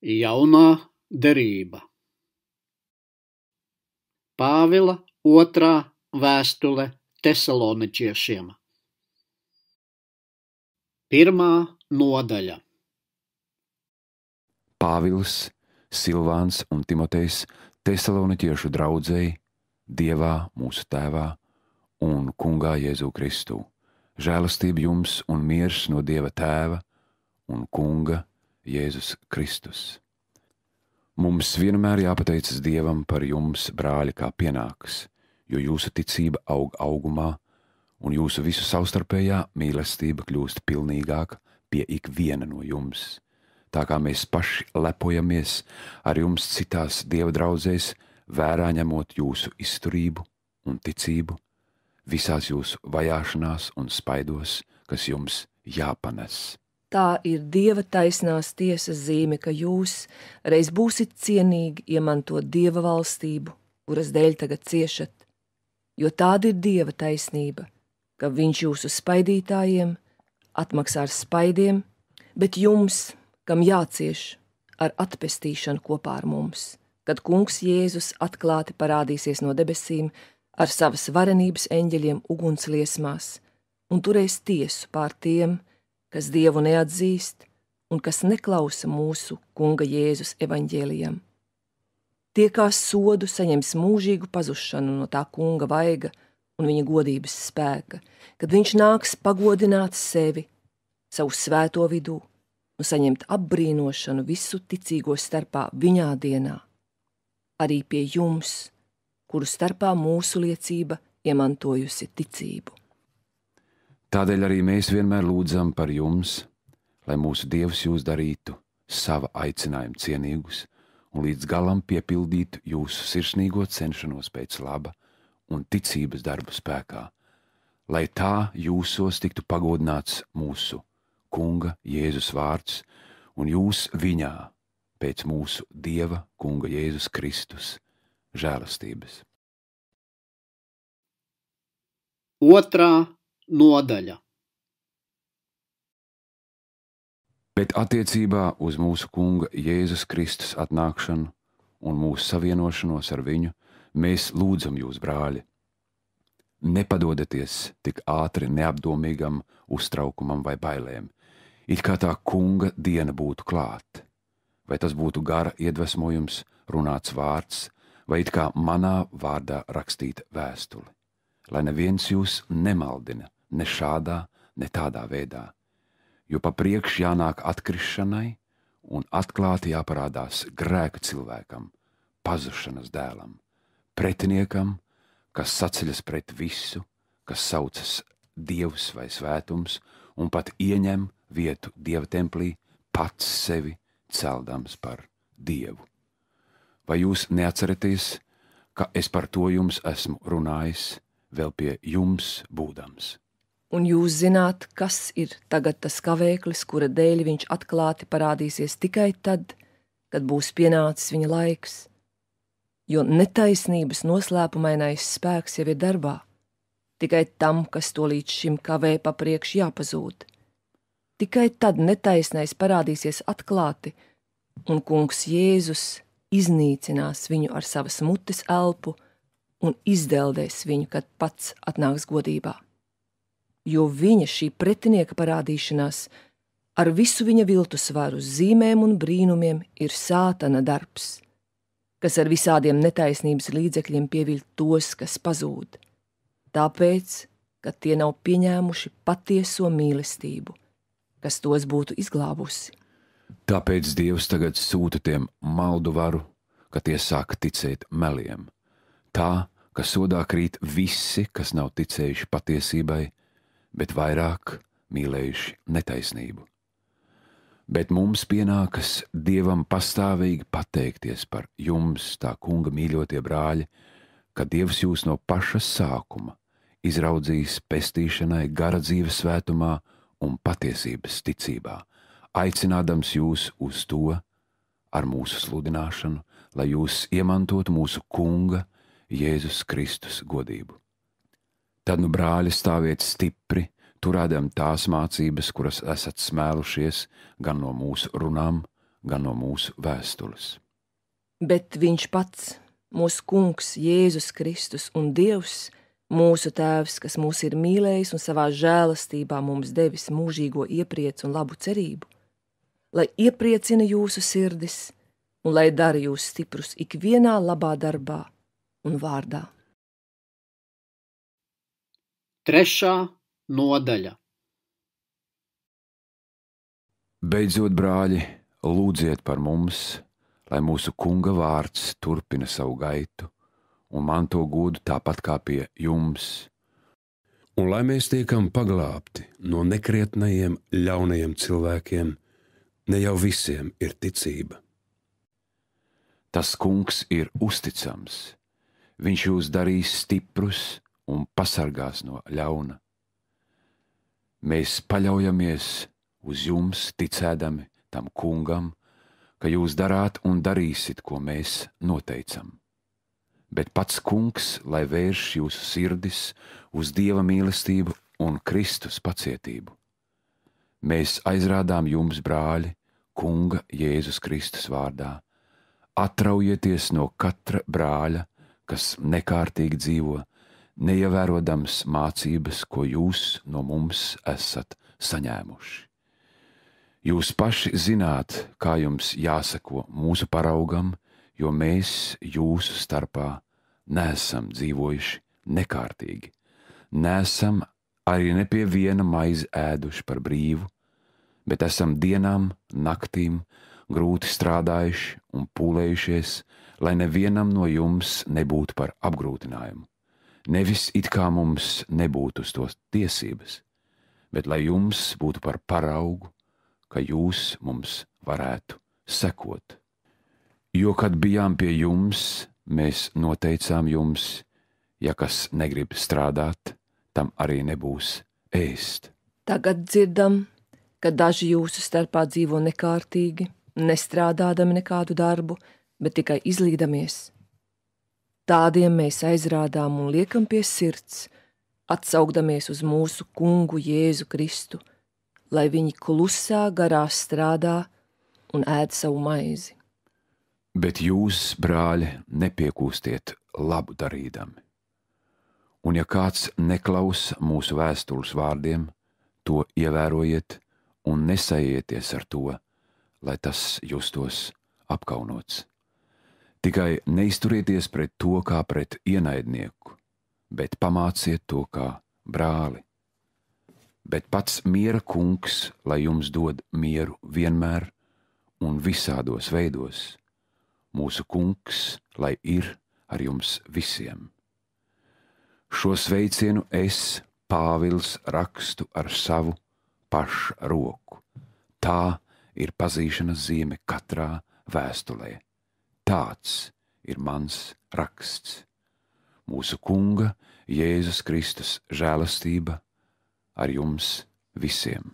Jaunā derība. Pāvila 2. vēstule Tesaloničiešiem. 1. nodaļa. Pāvils, Silvāns un Timotejs Tesaloniķiešu draudzei, Dievā mūsu Tēvā un Kungā Jēzu Kristu. Žēlastība jums un miers no Dieva Tēva un Kunga Jēzus Kristus. Mums vienmēr jāpateicas Dievam par jums, brāļi, kā pienākas, jo jūsu ticība aug augumā un jūsu visu savstarpējā mīlestība kļūst pilnīgāka pie ikviena no jums. Tā kā mēs paši lepojamies ar jums citās Dieva draudzēs, vērā ņemot jūsu izturību un ticību, visās jūsu vajāšanās un spaidos, kas jums jāpanes. Tā ir Dieva taisnās tiesas zīme, ka jūs reiz būsit cienīgi iemantot Dieva valstību, kuras dēļ tagad ciešat, jo tāda ir Dieva taisnība, ka viņš jūsu spaidītājiem atmaksā ar spaidiem, bet jums, kam jācieš ar atpestīšanu kopā ar mums, kad Kungs Jēzus atklāti parādīsies no debesīm ar savas varenības eņģeļiem ugunsliesmās un turēs tiesu pār tiem, kas Dievu neatzīst un kas neklausa mūsu Kunga Jēzus evaņģēlijam. Tie kā sodu saņems mūžīgu pazušanu no tā Kunga vaiga un viņa godības spēka, kad viņš nāks pagodināt sevi, savu svēto vidū un saņemt apbrīnošanu visu ticīgo starpā viņā dienā. Arī pie jums, kuru starpā mūsu liecība iemantojusi ticību. Tādēļ arī mēs vienmēr lūdzam par jums, lai mūsu Dievs jūs darītu sava aicinājuma cienīgus un līdz galam piepildītu jūsu sirsnīgo cenšanos pēc laba un ticības darbu spēkā, lai tā jūsos tiktu pagodināts mūsu Kunga Jēzus vārds un jūs viņā pēc mūsu Dieva Kunga Jēzus Kristus žēlastības. 2. nodaļa. Bet attiecībā uz mūsu Kunga Jēzus Kristus atnākšanu un mūsu savienošanos ar viņu, mēs lūdzam jūs, brāļi, nepadodieties tik ātri neapdomīgam uztraukumam vai bailēm, it kā tā Kunga diena būtu klāt, vai tas būtu gara iedvesmojums runāts vārds, vai it kā manā vārdā rakstīta vēstule, lai neviens jūs nemaldina ne šādā, ne tādā veidā, jo pa priekš jānāk atkrišanai un atklāti jāparādās grēka cilvēkam, pazušanas dēlam, pretiniekam, kas saceļas pret visu, kas saucas dievs vai svētums un pat ieņem vietu Dieva templī, pats sevi celdams par Dievu. Vai jūs neatceraties, ka es par to jums esmu runājis, vēl pie jums būdams? Un jūs zināt, kas ir tagad tas kavēklis, kura dēļ viņš atklāti parādīsies tikai tad, kad būs pienācis viņa laiks, jo netaisnības noslēpumainais spēks jau ir darbā, tikai tam, kas to līdz šim kavē pa priekš jāpazūd. Tikai tad netaisnais parādīsies atklāti, un Kungs Jēzus iznīcinās viņu ar savas mutes elpu un izdeldēs viņu, kad pats atnāks godībā. Jo viņa šī pretinieka parādīšanās ar visu viņa viltusvaru, zīmēm un brīnumiem ir sātana darbs, kas ar visādiem netaisnības līdzekļiem pieviļ tos, kas pazūd, tāpēc, ka tie nav pieņēmuši patieso mīlestību, kas tos būtu izglābusi. Tāpēc Dievs tagad sūta tiem maldu varu, ka tie sāk ticēt meliem, tā, ka sodā krīt visi, kas nav ticējuši patiesībai, bet vairāk mīlējuši netaisnību. Bet mums pienākas Dievam pastāvīgi pateikties par jums, tā Kunga mīļotie brāļi, ka Dievs jūs no paša sākuma izraudzījis pestīšanai gara dzīves svētumā un patiesības ticībā, aicinādams jūs uz to ar mūsu sludināšanu, lai jūs iemantotu mūsu Kunga Jēzus Kristus godību. Tad nu, brāļi, stāviet stipri, turēdam tās mācības, kuras esat smēlušies gan no mūsu runām, gan no mūsu vēstules. Bet viņš pats, mūsu kungs, Jēzus Kristus un Dievs, mūsu Tēvs, kas mūs ir mīlējis un savā žēlastībā mums devis mūžīgo iepriecu un labu cerību, lai iepriecina jūsu sirdis un lai dara jūs stiprus ikvienā labā darbā un vārdā. 3. nodaļa. Beidzot, brāļi, lūdziet par mums, lai mūsu kunga vārds turpina savu gaitu un manto godu tāpat kā pie jums. Un lai mēs tiekam paglābti no nekrietnajiem, ļaunajiem cilvēkiem, ne jau visiem ir ticība. Tas kungs ir uzticams, viņš jūs darīs stiprus un pasargās no ļauna. Mēs paļaujamies uz jums, ticēdami tam kungam, ka jūs darāt un darīsit, ko mēs noteicam. Bet pats kungs, lai vērš jūsu sirdis uz Dieva mīlestību un Kristus pacietību. Mēs aizrādām jums, brāļi, kunga Jēzus Kristus vārdā. Atraujieties no katra brāļa, kas nekārtīgi dzīvo, neievērodams mācības, ko jūs no mums esat saņēmuši. Jūs paši zināt, kā jums jāseko mūsu paraugam, jo mēs jūsu starpā neesam dzīvojuši nekārtīgi, neesam arī ne pie viena maizi ēduši par brīvu, bet esam dienām, naktīm grūti strādājuši un pūlējušies, lai nevienam no jums nebūtu par apgrūtinājumu. Nevis it kā mums nebūtu uz to tiesības, bet lai jums būtu par paraugu, ka jūs mums varētu sekot. Jo, kad bijām pie jums, mēs noteicām jums, ja kas negrib strādāt, tam arī nebūs ēst. Tagad dzirdam, ka daži jūsu starpā dzīvo nekārtīgi, nestrādādami nekādu darbu, bet tikai izlīdamies. Tādiem mēs aizrādām un liekam pie sirds, atsaugdamies uz mūsu kungu Jēzu Kristu, lai viņi klusā garā strādā un ēd savu maizi. Bet jūs, brāļi, nepiekūstiet labu darīdami. Un ja kāds neklausa mūsu vēstules vārdiem, to ievērojiet un nesajieties ar to, lai tas justos apkaunots. Tikai neizturieties pret to kā pret ienaidnieku, bet pamāciet to kā brāli. Bet pats miera kungs, lai jums dod mieru vienmēr un visādos veidos. Mūsu kungs, lai ir ar jums visiem. Šo sveicienu es, Pāvils, rakstu ar savu pašu roku. Tā ir pazīšanas zīme katrā vēstulē. Tāds ir mans raksts. Mūsu kunga Jēzus Kristus žēlastība ar jums visiem.